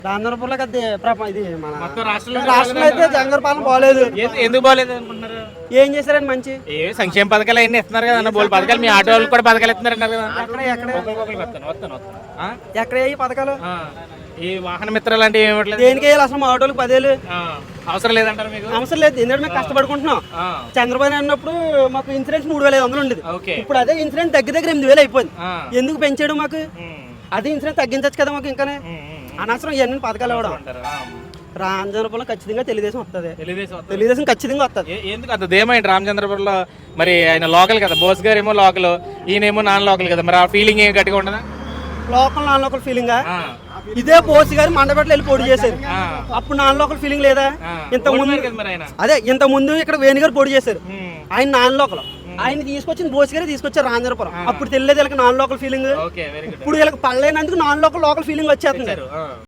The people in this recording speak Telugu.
రాంజనపురంలో ఇది మన మొత్తం రాష్ట్రంలో రాష్ట్రంలో అయితే జగన్ పాలన బాగలేదు. ఎందుకు బాగలేదు అనుకుంటున్నారు? ఏం చేశారండి మంచి సంక్షేమ పథకాలు అన్ని ఇస్తున్నారు కదా అన్న, బోల్ పథకాలు మీ ఆటో వాళ్ళకి కూడా పథకాలు ఇస్తున్నారు కదా. ఎక్కడ ఈ పథకాలు ఈ వాహన మిత్ర లాంటివి ఏమిట్లేదు. దేనికి వేయాలి అసలు? మా ఆటోలకు 10,000 అవసరం లేదంటారు మీకు? అవసరం లేదు, ఎందుకంటే మేము కష్టపడుకుంటున్నాం. చంద్రబాబు అన్నప్పుడు మాకు ఇన్సూరెన్స్ 3,500 ఉండేది. ఇప్పుడు అదే ఇన్సూరెన్స్ దగ్గర 8,000 అయిపోయింది. ఎందుకు పెంచాడు? మాకు అదే ఇన్సూరెన్స్ తగ్గించచ్చు కదా మాకు. ఇంకానే అనవసరం ఇవన్నీ పథకాలు ఇవ్వడం. రామచంద్రపురం ఖచ్చితంగా తెలుగుదేశం వస్తుంది. తెలుగుదేశం ఖచ్చితంగా వస్తుంది. ఎందుకు అంత ధీమైంది రామచంద్రపురంలో? మరి ఆయన లోకల్ కదా, బోస్ గారు ఏమో లోకల్, ఈయనేమో నాన్ లోకల్ కదా, మరి ఆ ఫీలింగ్ ఏం గట్టిగా ఉండదా? లోకల్ నాన్ లోకల్ ఫీలింగ్ ఇదే బోస్ గారు మండపేటలో వెళ్ళి పోటీ చేశారు. అప్పుడు నాన్ లోకల్ ఫీలింగ్ లేదా? ఇంత ముందు ఇక్కడ వేణు గారు పోటీ చేశారు. ఆయన నాన్ లోకల్. ఆయన తీసుకొచ్చింది బోస్ గారే తీసుకొచ్చారు రామచంద్రపురం. అప్పుడు తెలియదు వీళ్ళకి నాన్ లోకల్ ఫీలింగ్. ఇప్పుడు వీళ్ళకి పడలేనందుకు నాన్ లోకల్ ఫీలింగ్ వచ్చేస్తుంది.